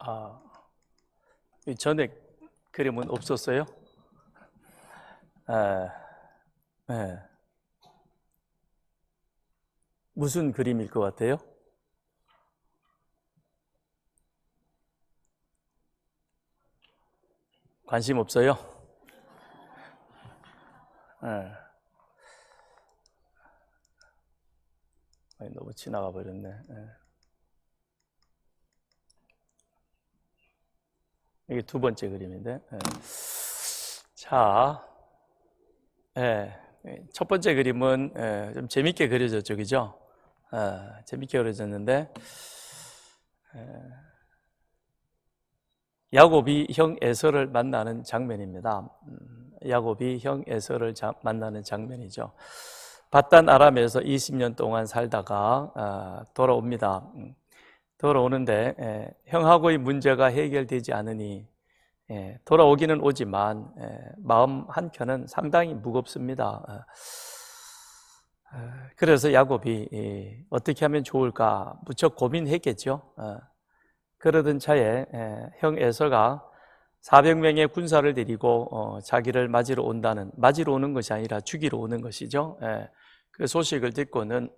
아, 이 전에 그림은 없었어요? 네. 무슨 그림일 것 같아요? 관심 없어요? 네. 너무 지나가 버렸네. 네. 이게 두 번째 그림인데. 네. 자, 네. 첫 번째 그림은 좀 재밌게 그려졌죠, 그죠? 재밌게 그려졌는데, 야곱이 형 에서를 만나는 장면입니다. 야곱이 형 에서를 만나는 장면이죠. 바단 아람에서 20년 동안 살다가 돌아옵니다. 돌아오는데 형하고의 문제가 해결되지 않으니 돌아오기는 오지만 마음 한켠은 상당히 무겁습니다. 그래서 야곱이 어떻게 하면 좋을까 무척 고민했겠죠. 그러던 차에 형 에서가 400명의 군사를 데리고 자기를 맞으러 오는 것이 아니라 죽이러 오는 것이죠. 그 소식을 듣고는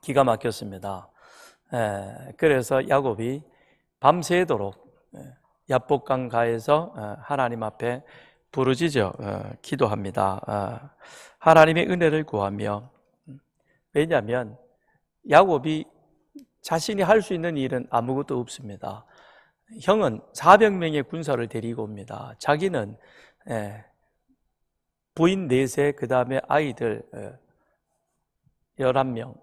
기가 막혔습니다. 그래서 야곱이 밤새도록 야복강가에서 하나님 앞에 부르짖어 기도합니다. 하나님의 은혜를 구하며, 왜냐하면 야곱이 자신이 할 수 있는 일은 아무것도 없습니다. 형은 400명의 군사를 데리고 옵니다. 자기는 부인 4세, 그 다음에 아이들 11명.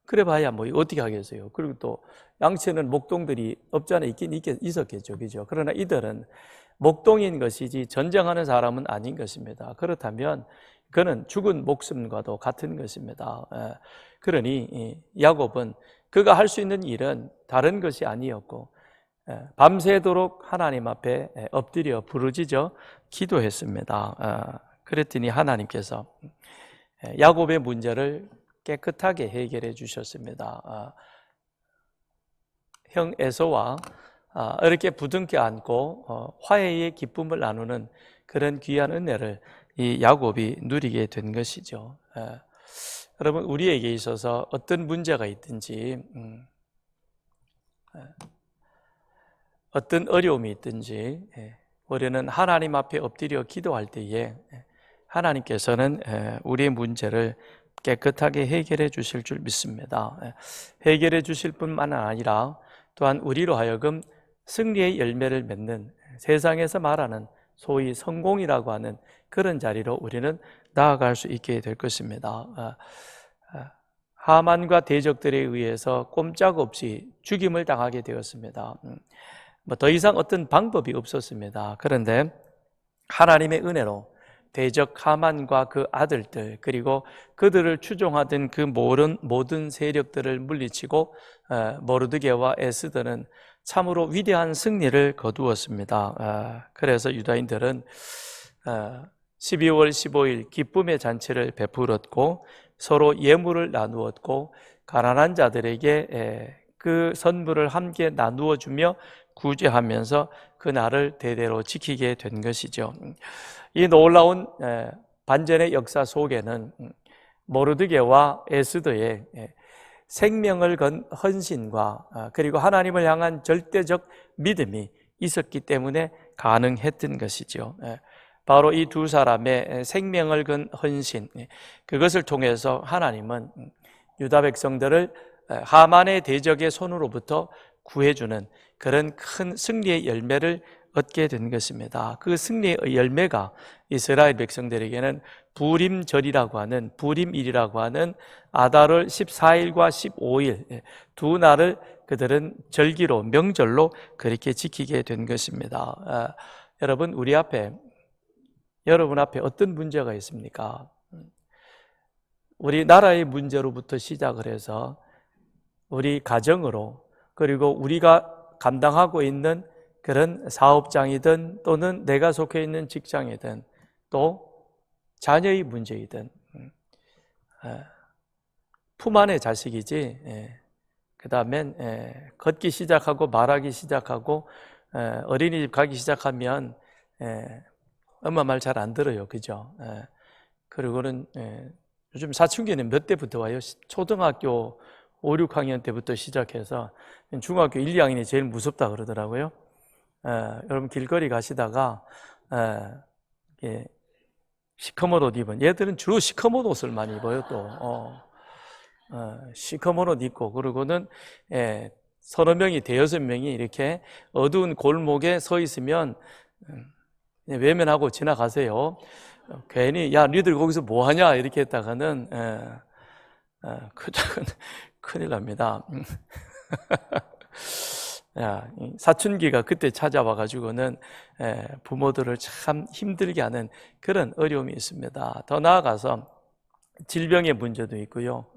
그래 봐야 뭐 어떻게 하겠어요. 그리고 또 양치는 목동들이 없지 않아 있긴 있었겠죠. 그죠? 그러나 이들은 목동인 것이지 전쟁하는 사람은 아닌 것입니다. 그렇다면 그는 죽은 목숨과도 같은 것입니다. 그러니 야곱은 그가 할 수 있는 일은 다른 것이 아니었고 밤새도록 하나님 앞에 엎드려 부르짖어 기도했습니다. 그랬더니 하나님께서 야곱의 문제를 깨끗하게 해결해 주셨습니다. 형 에서와 이렇게 부둥켜 안고 화해의 기쁨을 나누는 그런 귀한 은혜를 이 야곱이 누리게 된 것이죠. 여러분, 우리에게 있어서 어떤 문제가 있든지 어떤 어려움이 있든지 우리는 하나님 앞에 엎드려 기도할 때에 하나님께서는 우리의 문제를 깨끗하게 해결해 주실 줄 믿습니다. 해결해 주실 뿐만 아니라 또한 우리로 하여금 승리의 열매를 맺는, 세상에서 말하는 소위 성공이라고 하는 그런 자리로 우리는 나아갈 수 있게 될 것입니다. 하만과 대적들에 의해서 꼼짝없이 죽임을 당하게 되었습니다. 더 이상 어떤 방법이 없었습니다. 그런데 하나님의 은혜로 대적 하만과 그 아들들, 그리고 그들을 추종하던 그 모든 세력들을 물리치고 모르드게와 에스더는 참으로 위대한 승리를 거두었습니다. 그래서 유다인들은 12월 15일 기쁨의 잔치를 베풀었고 서로 예물을 나누었고 가난한 자들에게 그 선물을 함께 나누어 주며 구제하면서 그 날을 대대로 지키게 된 것이죠. 이 놀라운 반전의 역사 속에는 모르드게와 에스더의 생명을 건 헌신과 그리고 하나님을 향한 절대적 믿음이 있었기 때문에 가능했던 것이죠. 바로 이 두 사람의 생명을 건 헌신, 그것을 통해서 하나님은 유다 백성들을 하만의 대적의 손으로부터 구해주는 그런 큰 승리의 열매를 얻게 된 것입니다. 그 승리의 열매가 이스라엘 백성들에게는 부림절이라고 하는, 부림일이라고 하는 아달월 14일과 15일 두 날을 그들은 절기로, 명절로 그렇게 지키게 된 것입니다. 여러분, 여러분 앞에 어떤 문제가 있습니까? 우리 나라의 문제로부터 시작을 해서 우리 가정으로, 그리고 우리가 감당하고 있는 그런 사업장이든 또는 내가 속해 있는 직장이든 또 자녀의 문제이든 품 안의 자식이지 그 다음엔 걷기 시작하고 말하기 시작하고 어린이집 가기 시작하면 엄마 말 잘 안 들어요. 그죠? 그리고는 요즘 사춘기는 몇 대부터 와요? 초등학교 5, 6학년 때부터 시작해서 중학교 1, 2학년이 제일 무섭다 그러더라고요. 여러분 길거리 가시다가 시커먼 옷 입은, 얘들은 주로 시커먼 옷을 많이 입어요. 또 시커먼 옷 입고, 그리고는 서너 명이, 대여섯 명이 이렇게 어두운 골목에 서 있으면 외면하고 지나가세요. 괜히 야 니들 거기서 뭐하냐 이렇게 했다가는 큰일 납니다. 사춘기가 그때 찾아와 가지고는 부모들을 참 힘들게 하는 그런 어려움이 있습니다. 더 나아가서 질병의 문제도 있고요.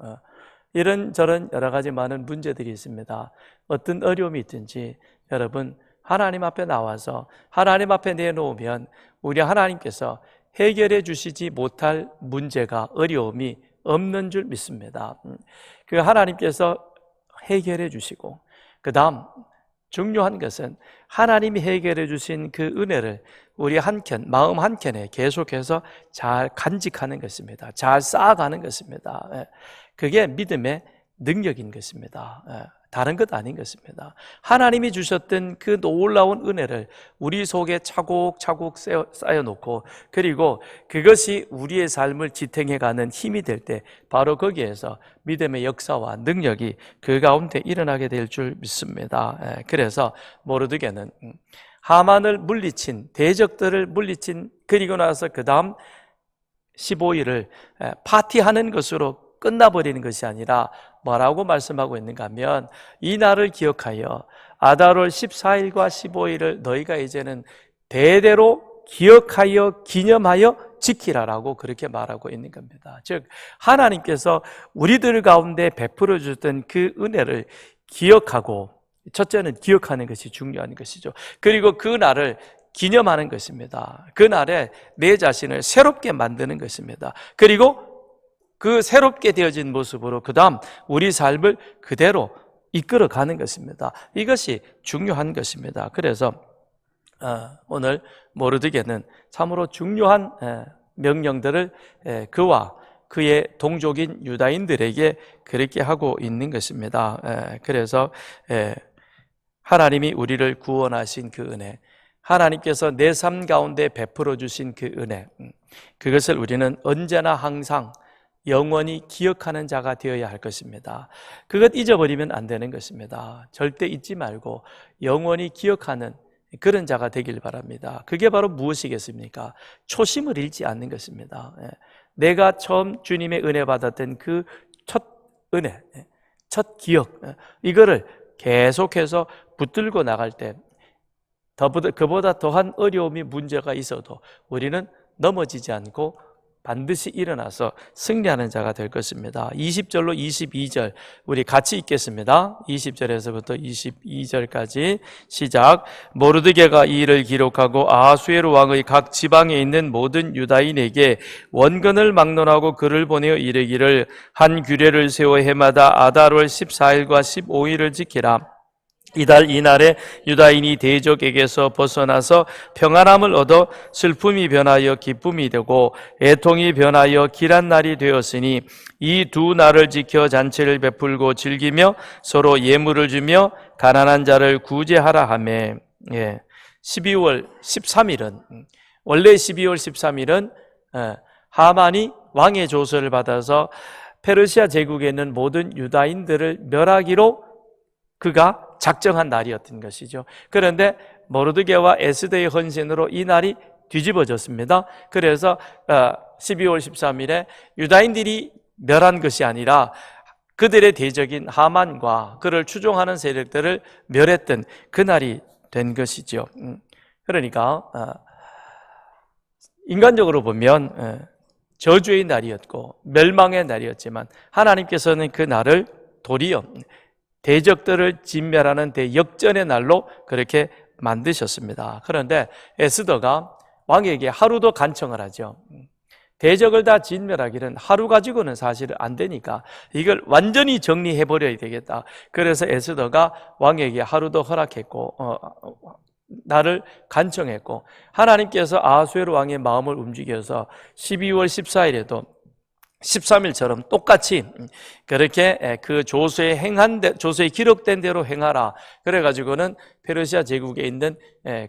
이런저런 여러 가지 많은 문제들이 있습니다. 어떤 어려움이 있든지 여러분 하나님 앞에 나와서 하나님 앞에 내놓으면 우리 하나님께서 해결해 주시지 못할 문제가, 어려움이 없는 줄 믿습니다. 그 하나님께서 해결해 주시고, 그 다음 중요한 것은 하나님이 해결해 주신 그 은혜를 우리 한켠, 마음 한켠에 계속해서 잘 간직하는 것입니다. 잘 쌓아가는 것입니다. 그게 믿음의 능력인 것입니다. 다른 것 아닌 것입니다. 하나님이 주셨던 그 놀라운 은혜를 우리 속에 차곡차곡 쌓여놓고, 그리고 그것이 우리의 삶을 지탱해가는 힘이 될 때 바로 거기에서 믿음의 역사와 능력이 그 가운데 일어나게 될 줄 믿습니다. 그래서 모르드게는 하만을 물리친, 대적들을 물리친, 그리고 나서 그 다음 15일을 파티하는 것으로 끝나버리는 것이 아니라 뭐라고 말씀하고 있는가 하면, 이 날을 기억하여 아달월 14일과 15일을 너희가 이제는 대대로 기억하여 기념하여 지키라라고 그렇게 말하고 있는 겁니다. 즉 하나님께서 우리들 가운데 베풀어 주셨던 그 은혜를 기억하고, 첫째는 기억하는 것이 중요한 것이죠. 그리고 그 날을 기념하는 것입니다. 그 날에 내 자신을 새롭게 만드는 것입니다. 그리고 그 새롭게 되어진 모습으로 그 다음 우리 삶을 그대로 이끌어가는 것입니다. 이것이 중요한 것입니다. 그래서 오늘 모르드게는 참으로 중요한 명령들을 그와 그의 동족인 유다인들에게 그렇게 하고 있는 것입니다. 그래서 하나님이 우리를 구원하신 그 은혜, 하나님께서 내 삶 가운데 베풀어 주신 그 은혜, 그것을 우리는 언제나 항상 영원히 기억하는 자가 되어야 할 것입니다. 그것 잊어버리면 안 되는 것입니다. 절대 잊지 말고 영원히 기억하는 그런 자가 되길 바랍니다. 그게 바로 무엇이겠습니까? 초심을 잃지 않는 것입니다. 내가 처음 주님의 은혜 받았던 그 첫 은혜, 첫 기억, 이거를 계속해서 붙들고 나갈 때 그보다 더한 어려움이, 문제가 있어도 우리는 넘어지지 않고 반드시 일어나서 승리하는 자가 될 것입니다. 20절로 22절 우리 같이 읽겠습니다. 20절에서부터 22절까지 시작. 모르드게가 이 일을 기록하고 아하수에로 왕의 각 지방에 있는 모든 유다인에게 원근을 막론하고 글을 보내어 이르기를, 한 규례를 세워 해마다 아달월 14일과 15일을 지키라. 이달 이날에 유다인이 대적에게서 벗어나서 평안함을 얻어 슬픔이 변하여 기쁨이 되고 애통이 변하여 길한 날이 되었으니, 이 두 날을 지켜 잔치를 베풀고 즐기며 서로 예물을 주며 가난한 자를 구제하라 하매. 12월 13일은 원래 12월 13일은 하만이 왕의 조서를 받아서 페르시아 제국에 있는 모든 유다인들을 멸하기로 그가 작정한 날이었던 것이죠. 그런데 모르드게와 에스더의 헌신으로 이 날이 뒤집어졌습니다. 그래서 12월 13일에 유다인들이 멸한 것이 아니라 그들의 대적인 하만과 그를 추종하는 세력들을 멸했던 그 날이 된 것이죠. 그러니까 인간적으로 보면 저주의 날이었고 멸망의 날이었지만, 하나님께서는 그 날을 도리어 대적들을 진멸하는 대역전의 날로 그렇게 만드셨습니다. 그런데 에스더가 왕에게 하루도 간청을 하죠. 대적을 다 진멸하기는 하루 가지고는 사실 안 되니까 이걸 완전히 정리해버려야 되겠다. 그래서 에스더가 왕에게 하루도 허락했고 나를 간청했고, 하나님께서 아하수에로 왕의 마음을 움직여서 12월 14일에도 13일처럼 똑같이 그렇게 그 조서에 조서에 기록된 대로 행하라. 그래가지고는 페르시아 제국에 있는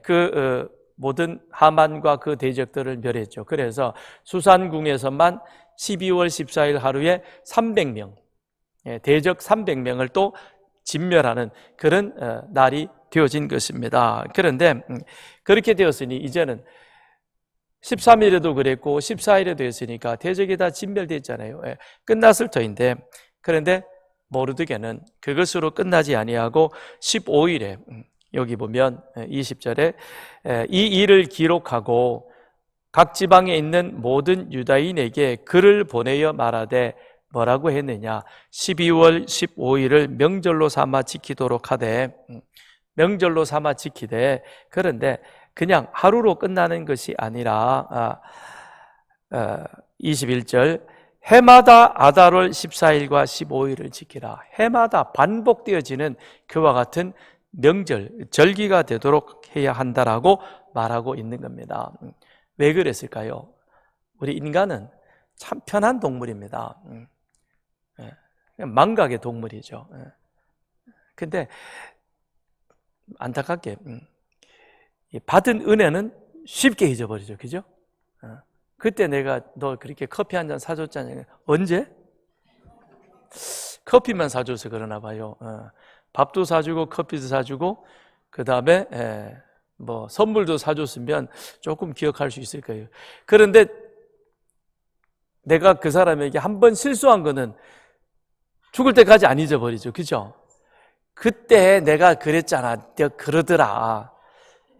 그 모든 하만과 그 대적들을 멸했죠. 그래서 수산궁에서만 12월 14일 하루에 300명, 대적 300명을 또 진멸하는 그런 날이 되어진 것입니다. 그런데 그렇게 되었으니 이제는 13일에도 그랬고 14일에도 했으니까 대적이 다 진멸됐잖아요. 끝났을 터인데, 그런데 모르드게는 그것으로 끝나지 아니하고 15일에 여기 보면 20절에 이 일을 기록하고 각 지방에 있는 모든 유다인에게 글을 보내어 말하되 뭐라고 했느냐, 12월 15일을 명절로 삼아 지키도록 하되, 명절로 삼아 지키되, 그런데 그냥 하루로 끝나는 것이 아니라 21절 해마다 아달월 14일과 15일을 지키라. 해마다 반복되어지는 그와 같은 명절, 절기가 되도록 해야 한다라고 말하고 있는 겁니다. 왜 그랬을까요? 우리 인간은 참 편한 동물입니다. 망각의 동물이죠. 근데 안타깝게 받은 은혜는 쉽게 잊어버리죠. 그죠? 그때 내가 너 그렇게 커피 한 잔 사줬잖아요. 언제? 커피만 사줘서 그러나 봐요. 밥도 사주고 커피도 사주고 그 다음에 뭐 선물도 사줬으면 조금 기억할 수 있을 거예요. 그런데 내가 그 사람에게 한 번 실수한 거는 죽을 때까지 안 잊어버리죠. 그죠? 그때 내가 그랬잖아. 내가 그러더라.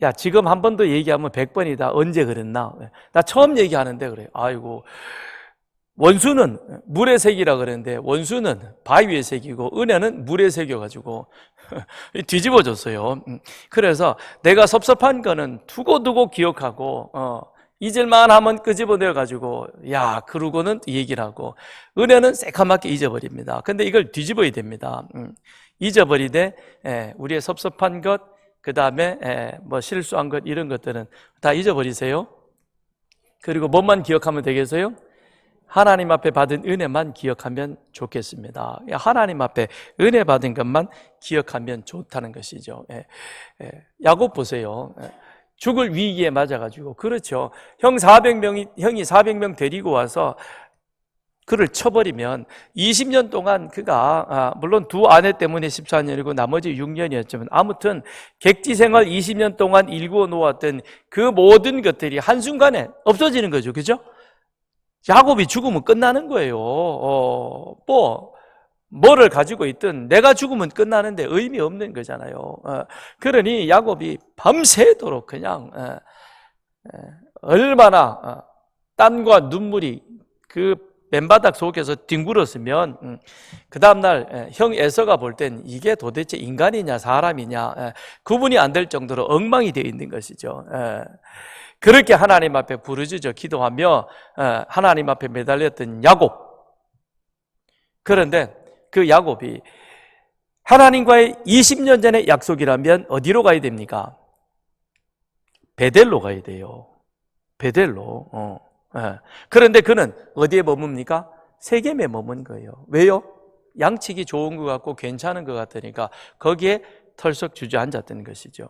야, 지금 한 번 더 얘기하면 100번이다. 언제 그랬나? 나 처음 얘기하는데 그래요. 아이고, 원수는 물의 색이라 그랬는데 원수는 바위의 색이고 은혜는 물의 색이어가지고 뒤집어졌어요. 그래서 내가 섭섭한 거는 두고두고 기억하고 잊을만 하면 끄집어내가지고 야, 그러고는 얘기를 하고, 은혜는 새카맣게 잊어버립니다. 근데 이걸 뒤집어야 됩니다. 잊어버리되 우리의 섭섭한 것, 그 다음에 뭐 실수한 것, 이런 것들은 다 잊어버리세요. 그리고 뭐만 기억하면 되겠어요? 하나님 앞에 받은 은혜만 기억하면 좋겠습니다. 하나님 앞에 은혜 받은 것만 기억하면 좋다는 것이죠. 야곱 보세요. 죽을 위기에 맞아가지고, 그렇죠. 형이 400명 데리고 와서 그를 쳐버리면 20년 동안 그가 물론 두 아내 때문에 14년이고 나머지 6년이었지만 아무튼 객지 생활 20년 동안 일구어 놓았던 그 모든 것들이 한순간에 없어지는 거죠. 그죠? 야곱이 죽으면 끝나는 거예요. 뭐를 가지고 있든 내가 죽으면 끝나는데 의미 없는 거잖아요. 그러니 야곱이 밤새도록 그냥 얼마나 땀과 눈물이 그 맨바닥 속에서 뒹굴었으면 그 다음날 형 에서가 볼 땐 이게 도대체 인간이냐 사람이냐 구분이 안 될 정도로 엉망이 되어 있는 것이죠. 그렇게 하나님 앞에 부르짖어 기도하며 하나님 앞에 매달렸던 야곱. 그런데 그 야곱이 하나님과의 20년 전의 약속이라면 어디로 가야 됩니까? 베델로 가야 돼요. 베델로. 그런데 그는 어디에 머뭅니까? 세겜에 머문 거예요. 왜요? 양치기 좋은 것 같고 괜찮은 것 같으니까 거기에 털썩 주저앉았던 것이죠.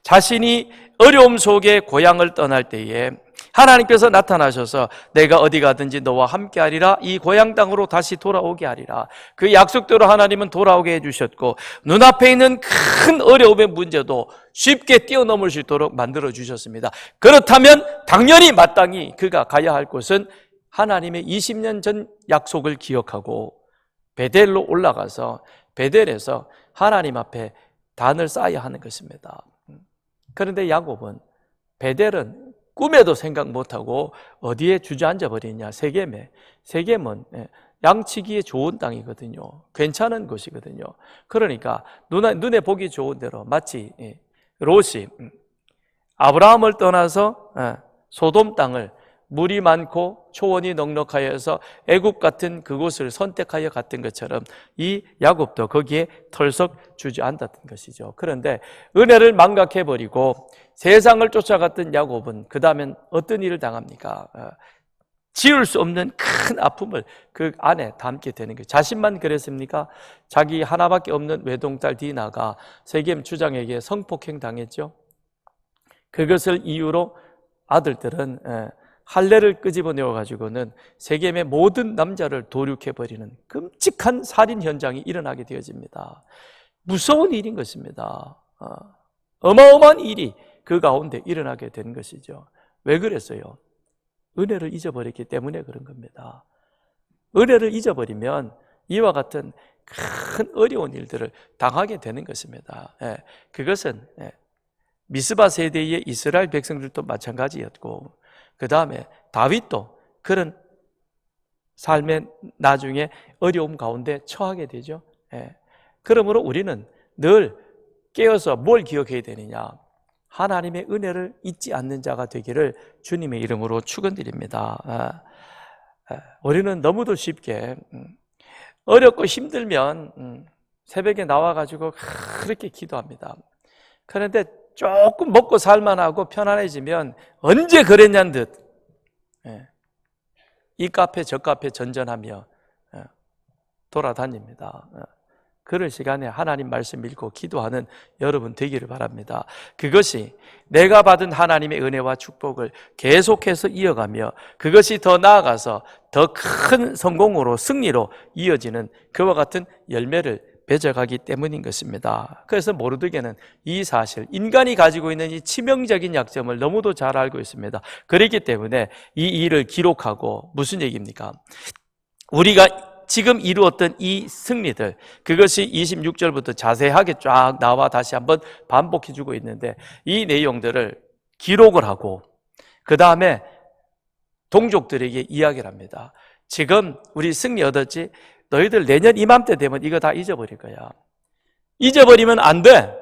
자신이 어려움 속에 고향을 떠날 때에 하나님께서 나타나셔서 내가 어디 가든지 너와 함께 하리라, 이 고향 땅으로 다시 돌아오게 하리라, 그 약속대로 하나님은 돌아오게 해주셨고 눈앞에 있는 큰 어려움의 문제도 쉽게 뛰어넘을 수 있도록 만들어 주셨습니다. 그렇다면 당연히 마땅히 그가 가야 할 곳은 하나님의 20년 전 약속을 기억하고 베델로 올라가서 베델에서 하나님 앞에 단을 쌓아야 하는 것입니다. 그런데 야곱은 베델은 꿈에도 생각 못하고 어디에 주저앉아 버리냐? 세겜에. 세겜은 양치기에 좋은 땅이거든요. 괜찮은 곳이거든요. 그러니까 눈에 보기 좋은 대로 마치 롯이 아브라함을 떠나서 소돔 땅을 물이 많고 초원이 넉넉하여서 애굽 같은 그곳을 선택하여 갔던 것처럼 이 야곱도 거기에 털썩 주저앉았던 것이죠. 그런데 은혜를 망각해버리고 세상을 쫓아갔던 야곱은 그 다음엔 어떤 일을 당합니까? 지울 수 없는 큰 아픔을 그 안에 담게 되는 거예요. 자신만 그랬습니까? 자기 하나밖에 없는 외동딸 디나가 세겜 주장에게 성폭행 당했죠. 그것을 이유로 아들들은 할례를 끄집어내어 가지고는 세겜의 모든 남자를 도륙해버리는 끔찍한 살인 현장이 일어나게 되어집니다. 무서운 일인 것입니다. 어마어마한 일이 그 가운데 일어나게 된 것이죠. 왜 그랬어요? 은혜를 잊어버렸기 때문에 그런 겁니다. 은혜를 잊어버리면 이와 같은 큰 어려운 일들을 당하게 되는 것입니다. 그것은 미스바 세대의 이스라엘 백성들도 마찬가지였고, 그 다음에 다윗도 그런 삶의 나중에 어려움 가운데 처하게 되죠. 그러므로 우리는 늘 깨어서 뭘 기억해야 되느냐? 하나님의 은혜를 잊지 않는 자가 되기를 주님의 이름으로 축원드립니다. 우리는 너무도 쉽게 어렵고 힘들면 새벽에 나와가지고 그렇게 기도합니다. 그런데 조금 먹고 살만하고 편안해지면 언제 그랬냐는 듯 이 카페 저 카페 전전하며 돌아다닙니다. 그럴 시간에 하나님 말씀 읽고 기도하는 여러분 되기를 바랍니다. 그것이 내가 받은 하나님의 은혜와 축복을 계속해서 이어가며 그것이 더 나아가서 더 큰 성공으로 승리로 이어지는 그와 같은 열매를 맺어가기 때문인 것입니다. 그래서 모르드게는 이 사실, 인간이 가지고 있는 이 치명적인 약점을 너무도 잘 알고 있습니다. 그렇기 때문에 이 일을 기록하고, 무슨 얘기입니까? 우리가 지금 이루었던 이 승리들, 그것이 26절부터 자세하게 쫙 나와 다시 한번 반복해주고 있는데, 이 내용들을 기록을 하고 그 다음에 동족들에게 이야기를 합니다. 지금 우리 승리 얻었지? 너희들 내년 이맘때 되면 이거 다 잊어버릴 거야. 잊어버리면 안 돼.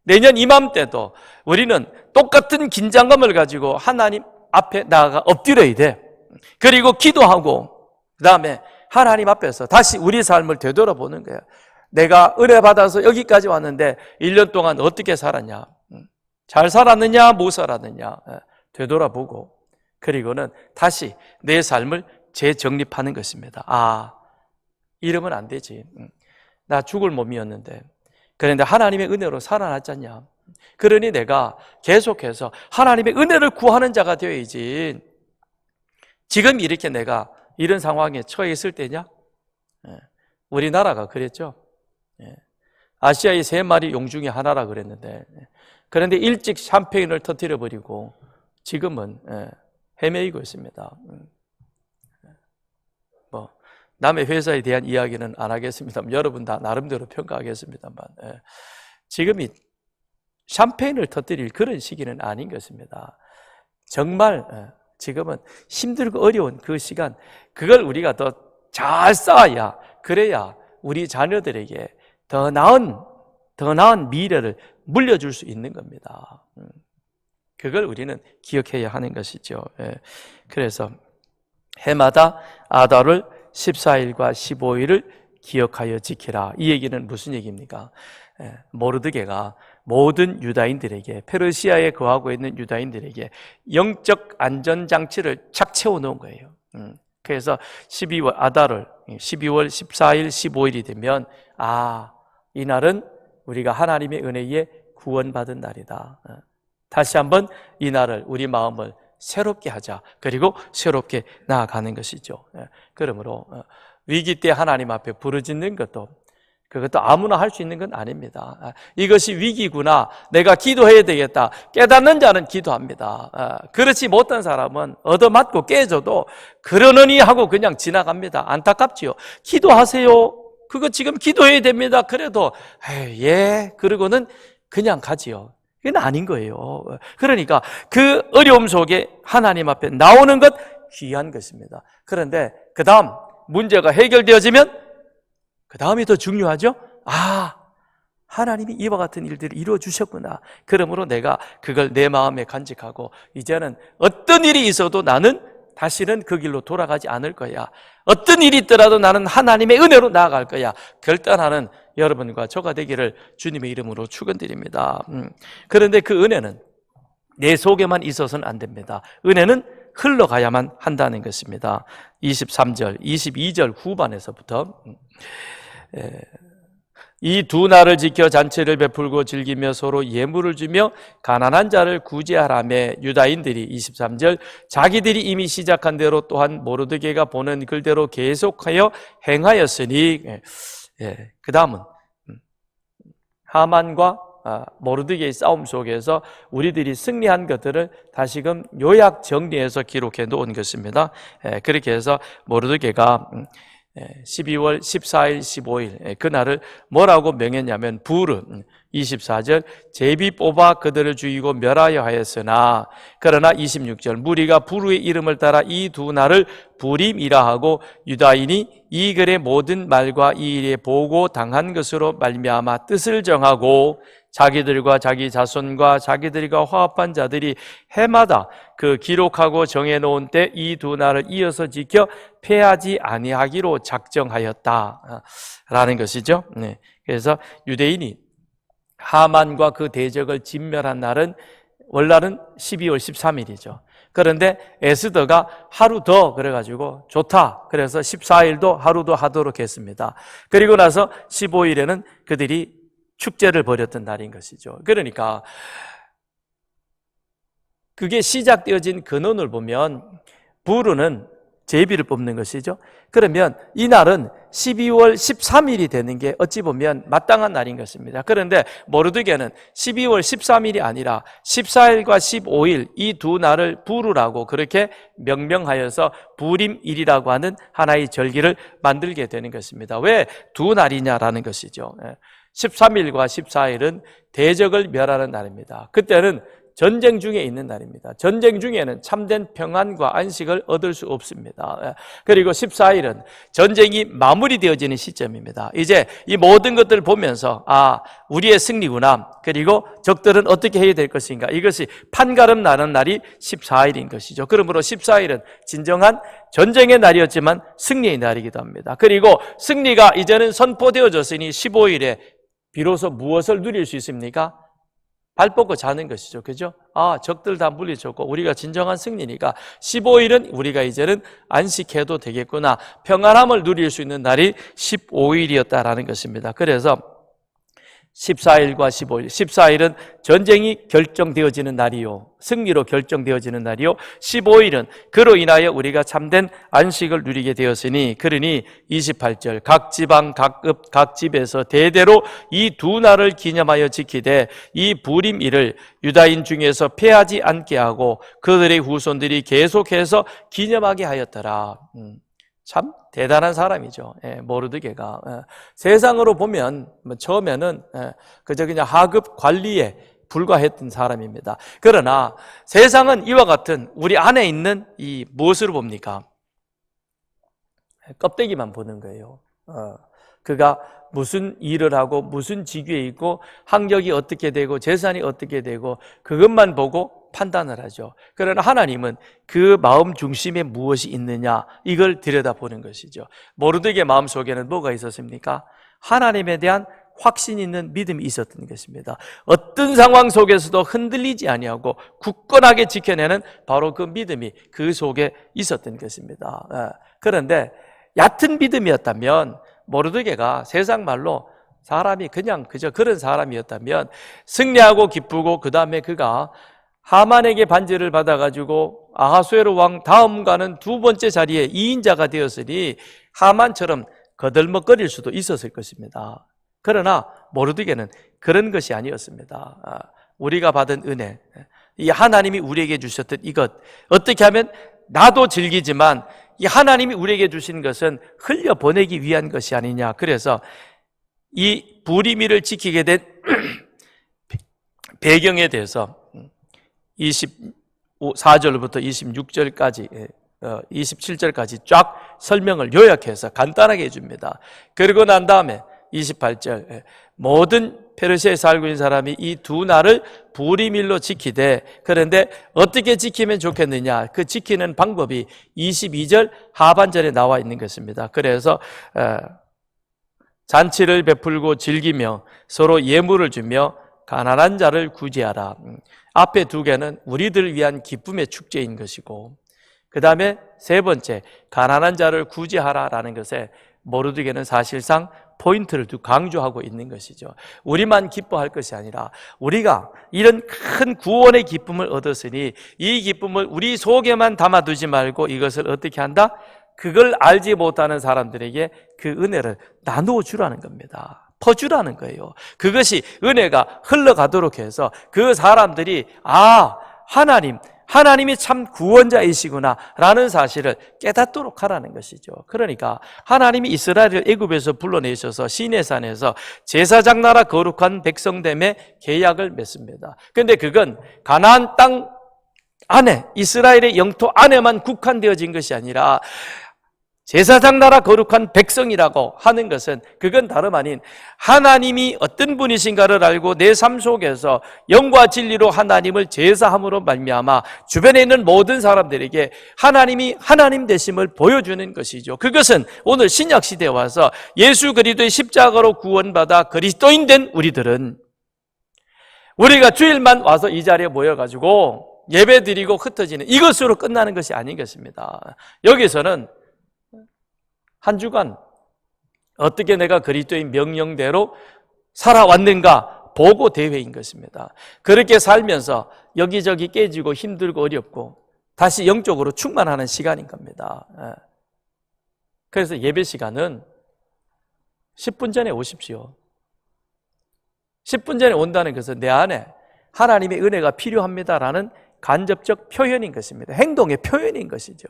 내년 이맘때도 우리는 똑같은 긴장감을 가지고 하나님 앞에 나아가 엎드려야 돼. 그리고 기도하고 그 다음에 하나님 앞에서 다시 우리 삶을 되돌아보는 거야. 내가 은혜 받아서 여기까지 왔는데 1년 동안 어떻게 살았냐? 잘 살았느냐? 못 살았느냐? 되돌아보고 그리고는 다시 내 삶을 재정립하는 것입니다. 이러면 안 되지. 나 죽을 몸이었는데 그런데 하나님의 은혜로 살아났잖냐. 그러니 내가 계속해서 하나님의 은혜를 구하는 자가 되어야지. 지금 이렇게 내가 이런 상황에 처해 있을 때냐? 우리나라가 그랬죠. 아시아의 3마리 용 중에 하나라 그랬는데 그런데 일찍 샴페인을 터뜨려버리고 지금은 헤매이고 있습니다. 남의 회사에 대한 이야기는 안 하겠습니다만 여러분 다 나름대로 평가하겠습니다만 지금이 샴페인을 터뜨릴 그런 시기는 아닌 것입니다. 정말 지금은 힘들고 어려운 그 시간, 그걸 우리가 더 잘 쌓아야, 그래야 우리 자녀들에게 더 나은 미래를 물려줄 수 있는 겁니다. 그걸 우리는 기억해야 하는 것이죠. 그래서 해마다 아달을 14일과 15일을 기억하여 지키라. 이 얘기는 무슨 얘기입니까? 모르드게가 모든 유다인들에게, 페르시아에 거하고 있는 유다인들에게 영적 안전장치를 착 채워놓은 거예요. 그래서 12월 아달을 12월 14일, 15일이 되면 이날은 우리가 하나님의 은혜에 구원받은 날이다. 다시 한번 이 날을, 우리 마음을 새롭게 하자. 그리고 새롭게 나아가는 것이죠. 그러므로 위기 때 하나님 앞에 부르짖는 것도, 그것도 아무나 할 수 있는 건 아닙니다. 이것이 위기구나, 내가 기도해야 되겠다, 깨닫는 자는 기도합니다. 그렇지 못한 사람은 얻어맞고 깨져도 그러느니 하고 그냥 지나갑니다. 안타깝지요. 기도하세요. 그거 지금 기도해야 됩니다. 그래도 그러고는 그냥 가지요. 그건 아닌 거예요. 그러니까 그 어려움 속에 하나님 앞에 나오는 것 귀한 것입니다. 그런데 그 다음 문제가 해결되어지면 그 다음이 더 중요하죠. 하나님이 이와 같은 일들을 이루어 주셨구나. 그러므로 내가 그걸 내 마음에 간직하고 이제는 어떤 일이 있어도 나는 다시는 그 길로 돌아가지 않을 거야. 어떤 일이 있더라도 나는 하나님의 은혜로 나아갈 거야. 결단하는 여러분과 저가 되기를 주님의 이름으로 축원드립니다. 그런데 그 은혜는 내 속에만 있어서는 안 됩니다. 은혜는 흘러가야만 한다는 것입니다. 23절, 22절 후반에서부터 이 두 날을 지켜 잔치를 베풀고 즐기며 서로 예물을 주며 가난한 자를 구제하라며 유다인들이 23절 자기들이 이미 시작한 대로 또한 모르드게가 보는 글대로 계속하여 행하였으니 그 다음은 하만과 모르드게의 싸움 속에서 우리들이 승리한 것들을 다시금 요약 정리해서 기록해 놓은 것입니다. 그렇게 해서 모르드게가 12월 14일, 15일 그날을 뭐라고 명했냐면 부르 24절 제비 뽑아 그들을 죽이고 멸하여 하였으나 그러나 26절 무리가 부르의 이름을 따라 이 두 날을 부림이라 하고 유다인이 이 글의 모든 말과 이 일에 보고 당한 것으로 말미암아 뜻을 정하고 자기들과 자기 자손과 자기들과 화합한 자들이 해마다 그 기록하고 정해놓은 때 이 두 날을 이어서 지켜 패하지 아니하기로 작정하였다 라는 것이죠. 그래서 유대인이 하만과 그 대적을 진멸한 날은 원날은 12월 13일이죠. 그런데 에스더가 하루 더 그래가지고 좋다. 그래서 14일도 하루 더 하도록 했습니다. 그리고 나서 15일에는 그들이 축제를 벌였던 날인 것이죠. 그러니까 그게 시작되어진 근원을 보면 부르는 제비를 뽑는 것이죠. 그러면 이 날은 12월 13일이 되는 게 어찌 보면 마땅한 날인 것입니다. 그런데 모르드게는 12월 13일이 아니라 14일과 15일 이 두 날을 부르라고 그렇게 명명하여서 부림일이라고 하는 하나의 절기를 만들게 되는 것입니다. 왜 두 날이냐라는 것이죠. 13일과 14일은 대적을 멸하는 날입니다. 그때는 전쟁 중에 있는 날입니다. 전쟁 중에는 참된 평안과 안식을 얻을 수 없습니다. 그리고 14일은 전쟁이 마무리되어지는 시점입니다. 이제 이 모든 것들을 보면서 우리의 승리구나. 그리고 적들은 어떻게 해야 될 것인가. 이것이 판가름 나는 날이 14일인 것이죠. 그러므로 14일은 진정한 전쟁의 날이었지만 승리의 날이기도 합니다. 그리고 승리가 이제는 선포되어졌으니 15일에 비로소 무엇을 누릴 수 있습니까? 발 뻗고 자는 것이죠. 그죠? 적들 다 물리쳤고 우리가 진정한 승리니까 15일은 우리가 이제는 안식해도 되겠구나. 평안함을 누릴 수 있는 날이 15일이었다라는 것입니다. 그래서 14일과 15일, 14일은 전쟁이 결정되어지는 날이요, 승리로 결정되어지는 날이요, 15일은 그로 인하여 우리가 참된 안식을 누리게 되었으니 그러니 28절 각 지방 각급 각 집에서 대대로 이 두 날을 기념하여 지키되 이 부림일을 유다인 중에서 패하지 않게 하고 그들의 후손들이 계속해서 기념하게 하였더라. 참 대단한 사람이죠. 모르드게가. 세상으로 보면 처음에는 그저 그냥 하급 관리에 불과했던 사람입니다. 그러나 세상은 이와 같은 우리 안에 있는 이 무엇으로 봅니까? 껍데기만 보는 거예요. 그가 무슨 일을 하고 무슨 직위에 있고 학력이 어떻게 되고 재산이 어떻게 되고 그것만 보고 판단을 하죠. 그러나 하나님은 그 마음 중심에 무엇이 있느냐 이걸 들여다보는 것이죠. 모르드게 마음속에는 뭐가 있었습니까? 하나님에 대한 확신 있는 믿음이 있었던 것입니다. 어떤 상황 속에서도 흔들리지 아니하고 굳건하게 지켜내는 바로 그 믿음이 그 속에 있었던 것입니다. 그런데 얕은 믿음이었다면 모르드게가 세상 말로 사람이 그냥 그저 그런 사람이었다면 승리하고 기쁘고 그 다음에 그가 하만에게 반지를 받아가지고 아하수에로 왕 다음과는 두 번째 자리에 2인자가 되었으니 하만처럼 거들먹거릴 수도 있었을 것입니다. 그러나 모르드게는 그런 것이 아니었습니다. 우리가 받은 은혜, 이 하나님이 우리에게 주셨던 이것, 어떻게 하면 나도 즐기지만 이 하나님이 우리에게 주신 것은 흘려보내기 위한 것이 아니냐. 그래서 이 부리미를 지키게 된 배경에 대해서 24절부터 26절까지 27절까지 쫙 설명을 요약해서 간단하게 해줍니다. 그리고 난 다음에 28절 모든 페르시아에 살고 있는 사람이 이 두 날을 불임일로 지키되, 그런데 어떻게 지키면 좋겠느냐, 그 지키는 방법이 22절 하반절에 나와 있는 것입니다. 그래서 잔치를 베풀고 즐기며 서로 예물을 주며 가난한 자를 구제하라. 앞에 두 개는 우리들을 위한 기쁨의 축제인 것이고, 그 다음에 세 번째 가난한 자를 구제하라라는 것에 모르드게는 사실상 포인트를 두고 강조하고 있는 것이죠. 우리만 기뻐할 것이 아니라 우리가 이런 큰 구원의 기쁨을 얻었으니 이 기쁨을 우리 속에만 담아두지 말고 이것을 어떻게 한다? 그걸 알지 못하는 사람들에게 그 은혜를 나누어 주라는 겁니다. 퍼주라는 거예요. 그것이 은혜가 흘러가도록 해서 그 사람들이 하나님이 참 구원자이시구나 라는 사실을 깨닫도록 하라는 것이죠. 그러니까 하나님이 이스라엘을 애굽에서 불러내셔서 시내산에서 제사장 나라 거룩한 백성됨의 계약을 맺습니다. 그런데 그건 가나안 땅 안에, 이스라엘의 영토 안에만 국한되어진 것이 아니라 제사장 나라 거룩한 백성이라고 하는 것은 그건 다름 아닌 하나님이 어떤 분이신가를 알고 내 삶 속에서 영과 진리로 하나님을 제사함으로 말미암아 주변에 있는 모든 사람들에게 하나님이 하나님 되심을 보여주는 것이죠. 그것은 오늘 신약 시대에 와서 예수 그리스도의 십자가로 구원받아 그리스도인 된 우리들은, 우리가 주일만 와서 이 자리에 모여가지고 예배드리고 흩어지는 이것으로 끝나는 것이 아닌 것입니다. 여기서는 한 주간 어떻게 내가 그리스도의 명령대로 살아왔는가 보고 대회인 것입니다. 그렇게 살면서 여기저기 깨지고 힘들고 어렵고 다시 영적으로 충만하는 시간인 겁니다. 그래서 예배 시간은 10분 전에 오십시오. 10분 전에 온다는 것은 내 안에 하나님의 은혜가 필요합니다라는 간접적 표현인 것입니다. 행동의 표현인 것이죠.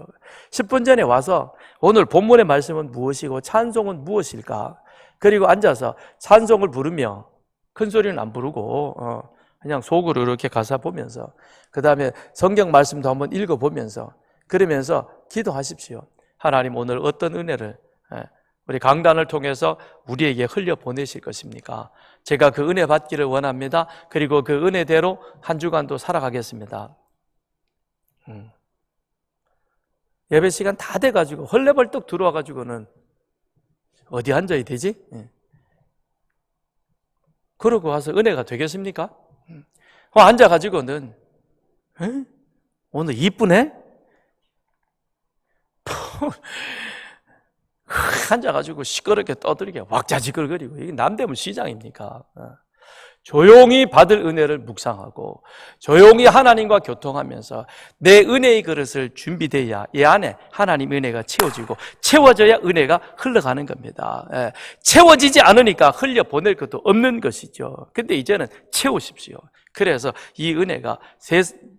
10분 전에 와서 오늘 본문의 말씀은 무엇이고 찬송은 무엇일까? 그리고 앉아서 찬송을 부르며 큰 소리는 안 부르고 그냥 속으로 이렇게 가사 보면서, 그 다음에 성경 말씀도 한번 읽어보면서, 그러면서 기도하십시오. 하나님, 오늘 어떤 은혜를 우리 강단을 통해서 우리에게 흘려보내실 것입니까? 제가 그 은혜 받기를 원합니다. 그리고 그 은혜대로 한 주간도 살아가겠습니다. 예배 시간 다 돼가지고 헐레벌떡 들어와가지고는 어디 앉아야 되지? 그러고 와서 은혜가 되겠습니까? 앉아가지고는 오늘 이쁘네? 앉아가지고 시끄럽게 떠들게 왁자지껄거리고, 이게 남대문 시장입니까? 조용히 받을 은혜를 묵상하고 조용히 하나님과 교통하면서 내 은혜의 그릇을 준비돼야 이 안에 하나님의 은혜가 채워지고, 채워져야 은혜가 흘러가는 겁니다. 채워지지 않으니까 흘려보낼 것도 없는 것이죠. 근데 이제는 채우십시오. 그래서 이 은혜가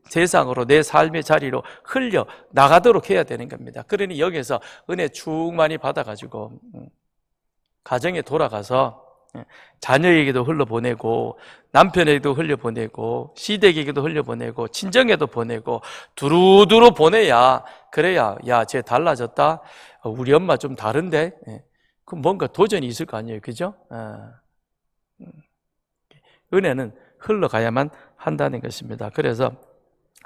세상으로 내 삶의 자리로 흘려 나가도록 해야 되는 겁니다. 그러니 여기서 은혜 충만히 받아가지고 가정에 돌아가서 자녀에게도 흘려보내고 남편에게도 흘려보내고 시댁에게도 흘려보내고 친정에도 보내고 두루두루 보내야, 그래야 야, 쟤 달라졌다, 우리 엄마 좀 다른데, 그 뭔가 도전이 있을 거 아니에요, 그죠? 은혜는 흘러가야만 한다는 것입니다. 그래서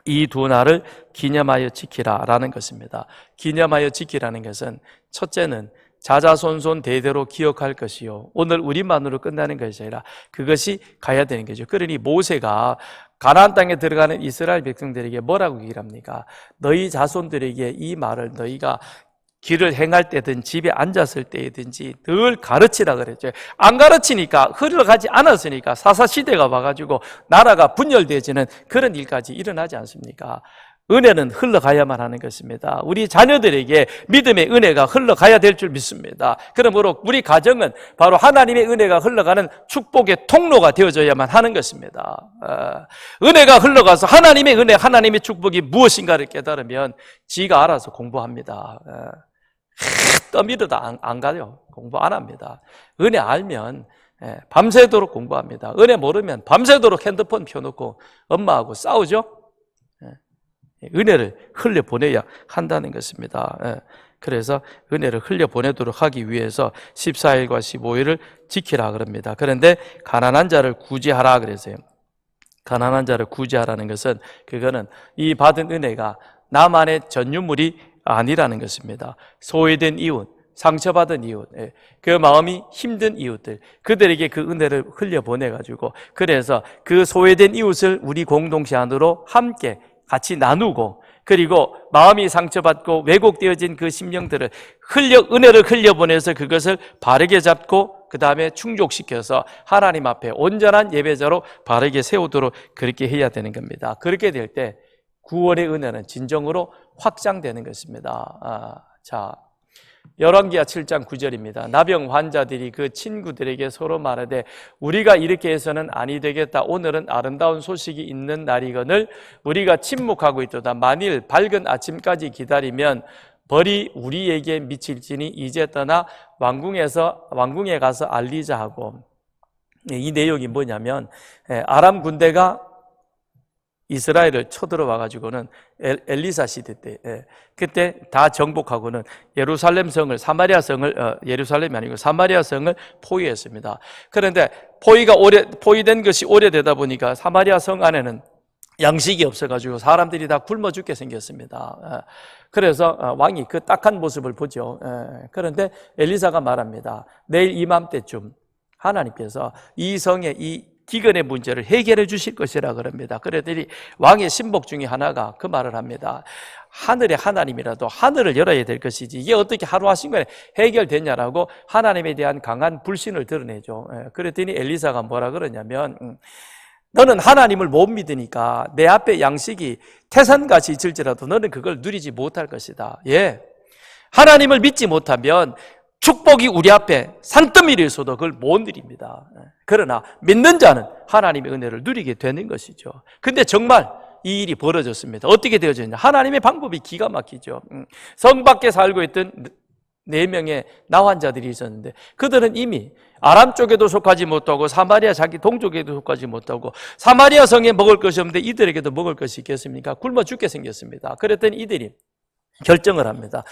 이 두 날을 기념하여 지키라라는 것입니다. 기념하여 지키라는 것은 첫째는 자자손손 대대로 기억할 것이요, 오늘 우리만으로 끝나는 것이 아니라 그것이 가야 되는 거죠. 그러니 모세가 가나안 땅에 들어가는 이스라엘 백성들에게 뭐라고 얘기를 합니까? 너희 자손들에게 이 말을 너희가 길을 행할 때든 집에 앉았을 때든지 늘 가르치라 그랬죠. 안 가르치니까, 흘러가지 않았으니까 사사시대가 와가지고 나라가 분열되어지는 그런 일까지 일어나지 않습니까? 은혜는 흘러가야만 하는 것입니다. 우리 자녀들에게 믿음의 은혜가 흘러가야 될 줄 믿습니다. 그러므로 우리 가정은 바로 하나님의 은혜가 흘러가는 축복의 통로가 되어져야만 하는 것입니다. 은혜가 흘러가서 하나님의 은혜, 하나님의 축복이 무엇인가를 깨달으면 지가 알아서 공부합니다. 떠밀어도 안 가요. 공부 안 합니다. 은혜 알면 밤새도록 공부합니다. 은혜 모르면 밤새도록 핸드폰 켜놓고 엄마하고 싸우죠. 은혜를 흘려보내야 한다는 것입니다. 그래서 은혜를 흘려보내도록 하기 위해서 14일과 15일을 지키라 그럽니다. 그런데 가난한 자를 구제하라 그랬어요. 가난한 자를 구제하라는 것은 그거는 이 받은 은혜가 나만의 전유물이 아니라는 것입니다. 소외된 이웃, 상처받은 이웃, 그 마음이 힘든 이웃들, 그들에게 그 은혜를 흘려보내가지고 그래서 그 소외된 이웃을 우리 공동체 안으로 함께 같이 나누고 그리고 마음이 상처받고 왜곡되어진 그 심령들을 은혜를 흘려보내서 그것을 바르게 잡고 그 다음에 충족시켜서 하나님 앞에 온전한 예배자로 바르게 세우도록 그렇게 해야 되는 겁니다. 그렇게 될 때 구원의 은혜는 진정으로 확장되는 것입니다. 자, 열왕기하 7장 9절입니다. 나병 환자들이 그 친구들에게 서로 말하되 우리가 이렇게 해서는 아니 되겠다. 오늘은 아름다운 소식이 있는 날이거늘 우리가 침묵하고 있도다. 만일 밝은 아침까지 기다리면 벌이 우리에게 미칠지니 이제 떠나 왕궁에 가서 알리자 하고, 이 내용이 뭐냐면 아람 군대가 이스라엘을 쳐들어와 가지고는 엘리사 시대 때 그때 다 정복하고는 예루살렘 성을 예루살렘이 아니고 사마리아 성을 포위했습니다. 그런데 포위된 것이 오래되다 보니까 사마리아 성 안에는 양식이 없어가지고 사람들이 다 굶어 죽게 생겼습니다. 그래서 왕이 그 딱한 모습을 보죠. 그런데 엘리사가 말합니다. 내일 이맘때쯤 하나님께서 이 성의 이 기근의 문제를 해결해 주실 것이라 그럽니다. 그랬더니 왕의 신복 중에 하나가 그 말을 합니다. 하늘의 하나님이라도 하늘을 열어야 될 것이지 이게 어떻게 하루 하신거에 해결되냐라고 하나님에 대한 강한 불신을 드러내죠. 그랬더니 엘리사가 뭐라 그러냐면 너는 하나님을 못 믿으니까 내 앞에 양식이 태산같이 있을지라도 너는 그걸 누리지 못할 것이다. 하나님을 믿지 못하면 축복이 우리 앞에 산더미를 있어도 그걸 못 누립니다. 그러나 믿는 자는 하나님의 은혜를 누리게 되는 것이죠. 근데 정말 이 일이 벌어졌습니다. 어떻게 되어졌냐? 하나님의 방법이 기가 막히죠. 성 밖에 살고 있던 4명의 나환자들이 있었는데 그들은 이미 아람 쪽에도 속하지 못하고 사마리아 자기 동족에도 속하지 못하고 사마리아 성에 먹을 것이 없는데 이들에게도 먹을 것이 있겠습니까? 굶어 죽게 생겼습니다. 그랬더니 이들이 결정을 합니다.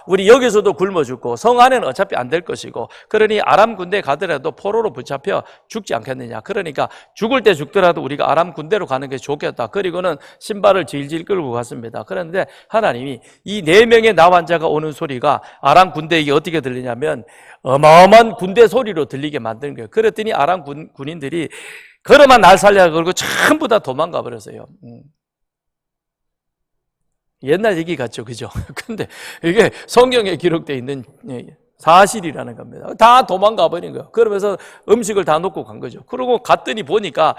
우리 여기서도 굶어 죽고 성 안에는 어차피 안 될 것이고 그러니 아람 군대에 가더라도 포로로 붙잡혀 죽지 않겠느냐. 그러니까 죽을 때 죽더라도 우리가 아람 군대로 가는 게 좋겠다. 그리고는 신발을 질질 끌고 갔습니다. 그런데 하나님이 이 4명의 나환자가 오는 소리가 아람 군대에게 어떻게 들리냐면 어마어마한 군대 소리로 들리게 만드는 거예요. 그랬더니 아람 군인들이 걸어만 날 살려고 그러고 전부 다 도망가 버렸어요. 옛날 얘기 같죠, 그죠? 근데 이게 성경에 기록되어 있는 사실이라는 겁니다. 다 도망가 버린 거예요. 그러면서 음식을 다 놓고 간 거죠. 그러고 갔더니 보니까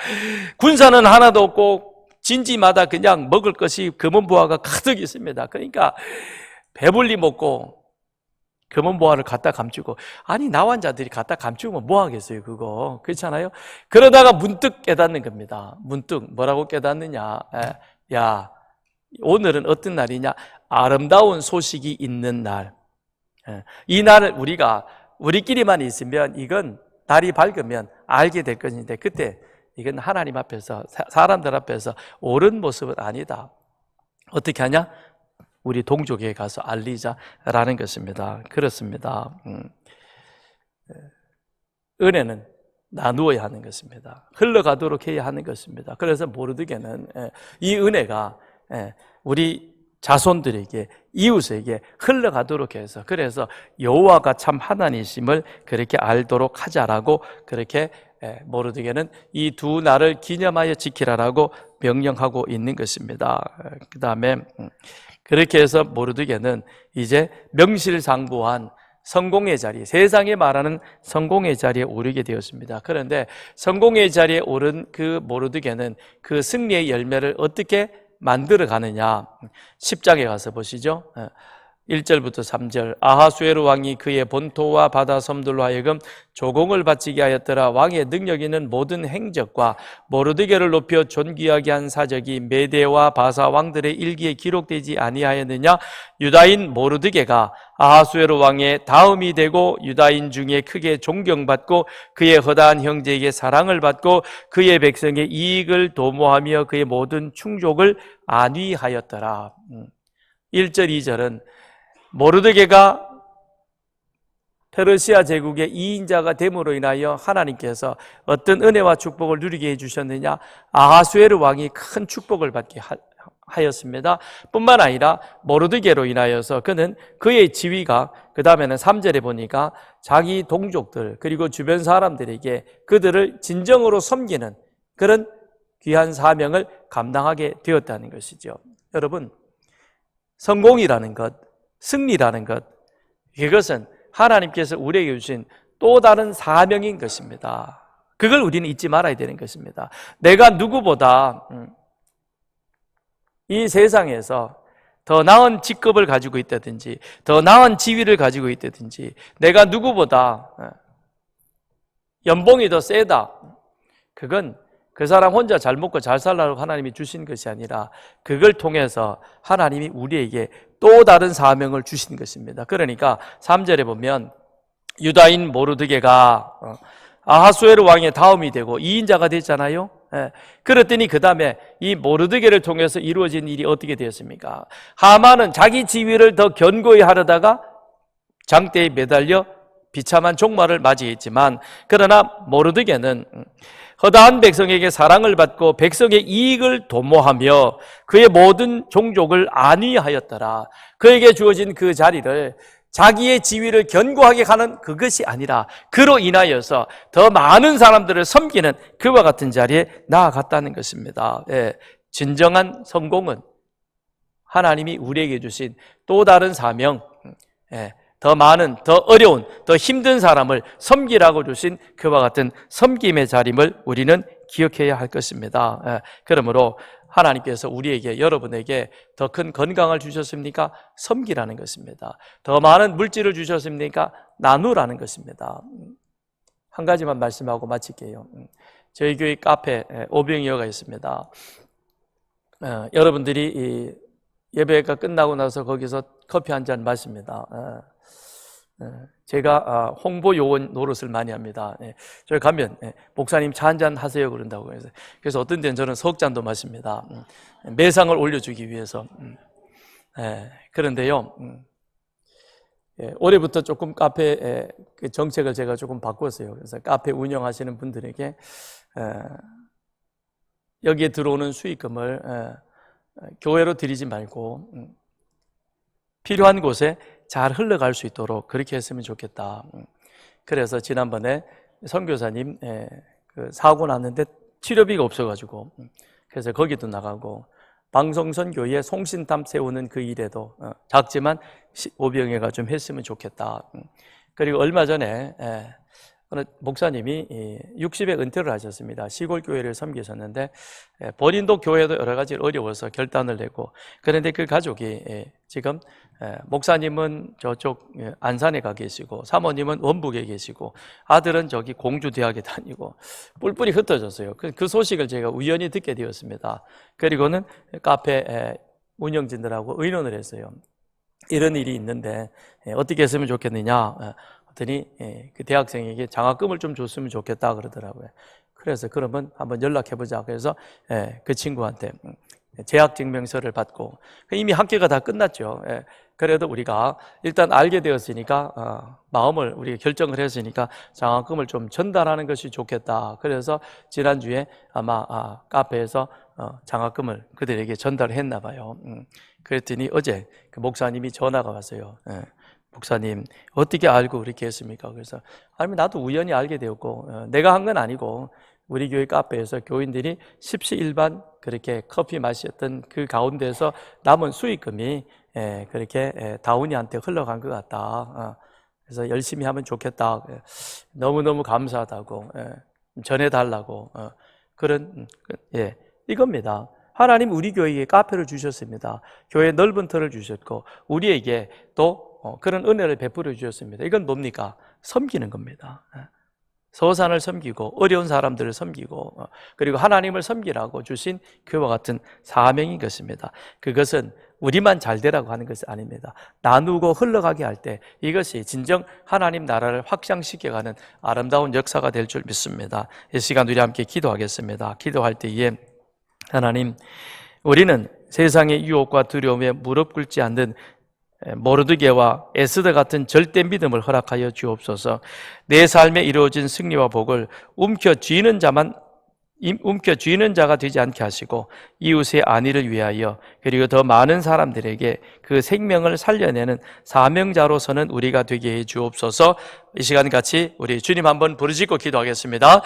군사는 하나도 없고 진지마다 그냥 먹을 것이 금은보화가 가득 있습니다. 그러니까 배불리 먹고 금은보화를 갖다 감추고, 아니 나환자들이 갖다 감추면 뭐 하겠어요, 그거. 그렇잖아요? 그러다가 문득 깨닫는 겁니다. 문득 뭐라고 깨닫느냐? 오늘은 어떤 날이냐? 아름다운 소식이 있는 날. 이 날을 우리끼리만 있으면 이건 날이 밝으면 알게 될 것인데 그때 이건 하나님 앞에서 사람들 앞에서 옳은 모습은 아니다. 어떻게 하냐? 우리 동족에 가서 알리자라는 것입니다. 그렇습니다. 은혜는 나누어야 하는 것입니다. 흘러가도록 해야 하는 것입니다. 그래서 모르드게는 이 은혜가 우리 자손들에게 이웃에게 흘러가도록 해서 그래서 여호와가 참 하나님이심을 그렇게 알도록 하자라고 그렇게 모르드게는 이 2날을 기념하여 지키라라고 명령하고 있는 것입니다. 그 다음에 그렇게 해서 모르드게는 이제 명실상부한 성공의 자리, 세상에 말하는 성공의 자리에 오르게 되었습니다. 그런데 성공의 자리에 오른 그 모르드게는 그 승리의 열매를 어떻게 만들어 가느냐. 10장에 가서 보시죠. 1절부터 3절. 아하수에로 왕이 그의 본토와 바다 섬들로 하여금 조공을 바치게 하였더라. 왕의 능력 있는 모든 행적과 모르드게를 높여 존귀하게 한 사적이 메대와 바사 왕들의 일기에 기록되지 아니하였느냐. 유다인 모르드게가 아하수에로 왕의 다음이 되고 유다인 중에 크게 존경받고 그의 허다한 형제에게 사랑을 받고 그의 백성의 이익을 도모하며 그의 모든 충족을 안위하였더라. 1절 2절은 모르드게가 페르시아 제국의 2인자가 됨으로 인하여 하나님께서 어떤 은혜와 축복을 누리게 해주셨느냐? 아하수에르 왕이 큰 축복을 받게 하였습니다. 뿐만 아니라 모르드게로 인하여서 그는 그의 지위가, 그 다음에는 3절에 보니까 자기 동족들 그리고 주변 사람들에게 그들을 진정으로 섬기는 그런 귀한 사명을 감당하게 되었다는 것이죠. 여러분, 성공이라는 것, 승리라는 것, 이것은 하나님께서 우리에게 주신 또 다른 사명인 것입니다. 그걸 우리는 잊지 말아야 되는 것입니다. 내가 누구보다 이 세상에서 더 나은 직급을 가지고 있다든지 더 나은 지위를 가지고 있다든지 내가 누구보다 연봉이 더 세다, 그건 그 사람 혼자 잘 먹고 잘 살라고 하나님이 주신 것이 아니라 그걸 통해서 하나님이 우리에게 또 다른 사명을 주신 것입니다. 그러니까 3절에 보면 유다인 모르드게가 아하수에르 왕의 다음이 되고 2인자가 됐잖아요. 그랬더니 그 다음에 이 모르드게를 통해서 이루어진 일이 어떻게 되었습니까? 하만은 자기 지위를 더 견고히 하려다가 장대에 매달려 비참한 종말을 맞이했지만, 그러나 모르드게는 허다한 백성에게 사랑을 받고 백성의 이익을 도모하며 그의 모든 종족을 안위하였더라. 그에게 주어진 그 자리를 자기의 지위를 견고하게 하는 그것이 아니라 그로 인하여서 더 많은 사람들을 섬기는 그와 같은 자리에 나아갔다는 것입니다. 진정한 성공은 하나님이 우리에게 주신 또 다른 사명, 더 많은, 더 어려운, 더 힘든 사람을 섬기라고 주신 그와 같은 섬김의 자림을 우리는 기억해야 할 것입니다. 그러므로 하나님께서 우리에게, 여러분에게 더 큰 건강을 주셨습니까? 섬기라는 것입니다. 더 많은 물질을 주셨습니까? 나누라는 것입니다. 한 가지만 말씀하고 마칠게요. 저희 교회 카페 오병이어가 있습니다. 여러분들이 이 예배가 끝나고 나서 거기서 커피 한 잔 마십니다. 제가 홍보 요원 노릇을 많이 합니다. 저희 가면 목사님 차 한 잔 하세요 그런다고 해서, 그래서 어떤 데는 저는 석 잔도 마십니다. 매상을 올려주기 위해서. 그런데요, 올해부터 조금 카페 정책을 제가 조금 바꿨어요. 그래서 카페 운영하시는 분들에게 여기에 들어오는 수익금을 교회로 드리지 말고 필요한 곳에 잘 흘러갈 수 있도록 그렇게 했으면 좋겠다. 그래서 지난번에 선교사님 그 사고 났는데 치료비가 없어가지고, 그래서 거기도 나가고, 방송선교회 송신탑 세우는 그 일에도 작지만 오병이가 좀 했으면 좋겠다. 그리고 얼마 전에 어느 목사님이 60에 은퇴를 하셨습니다. 시골 교회를 섬기셨는데 본인도 교회도 여러 가지 어려워서 결단을 내고, 그런데 그 가족이 지금 목사님은 저쪽 안산에 가 계시고 사모님은 원북에 계시고 아들은 저기 공주대학에 다니고 뿔뿔이 흩어졌어요. 그 소식을 제가 우연히 듣게 되었습니다. 그리고는 카페 운영진들하고 의논을 했어요. 이런 일이 있는데 어떻게 했으면 좋겠느냐 했더니 그 대학생에게 장학금을 좀 줬으면 좋겠다 그러더라고요. 그래서 그러면 한번 연락해보자. 그래서 그 친구한테 재학증명서를 받고, 이미 학기가 다 끝났죠. 그래도 우리가 일단 알게 되었으니까 마음을 우리가 결정을 했으니까 장학금을 좀 전달하는 것이 좋겠다. 그래서 지난주에 아마 카페에서 장학금을 그들에게 전달했나 봐요. 그랬더니 어제 그 목사님이 전화가 왔어요. 목사님 어떻게 알고 그렇게 했습니까? 그래서 아니 나도 우연히 알게 되었고 내가 한 건 아니고 우리 교회 카페에서 교인들이 십시일반 그렇게 커피 마셨던 그 가운데서 남은 수익금이 그렇게 다운이한테 흘러간 것 같다. 그래서 열심히 하면 좋겠다. 너무너무 감사하다고 전해달라고 그런 이겁니다. 하나님 우리 교회에 카페를 주셨습니다. 교회 넓은 터를 주셨고 우리에게 또 그런 은혜를 베풀어 주셨습니다. 이건 뭡니까? 섬기는 겁니다. 서산을 섬기고 어려운 사람들을 섬기고 그리고 하나님을 섬기라고 주신 그와 같은 사명인 것입니다. 그것은 우리만 잘 되라고 하는 것이 아닙니다. 나누고 흘러가게 할 때 이것이 진정 하나님 나라를 확장시켜가는 아름다운 역사가 될 줄 믿습니다. 이 시간 우리 함께 기도하겠습니다. 기도할 때에 하나님, 우리는 세상의 유혹과 두려움에 무릎 꿇지 않는 모르드게와 에스더 같은 절대 믿음을 허락하여 주옵소서. 내 삶에 이루어진 승리와 복을 움켜쥐는 자가 되지 않게 하시고 이웃의 안위를 위하여 그리고 더 많은 사람들에게 그 생명을 살려내는 사명자로서는 우리가 되게 해 주옵소서. 이 시간 같이 우리 주님 한번 부르짖고 기도하겠습니다.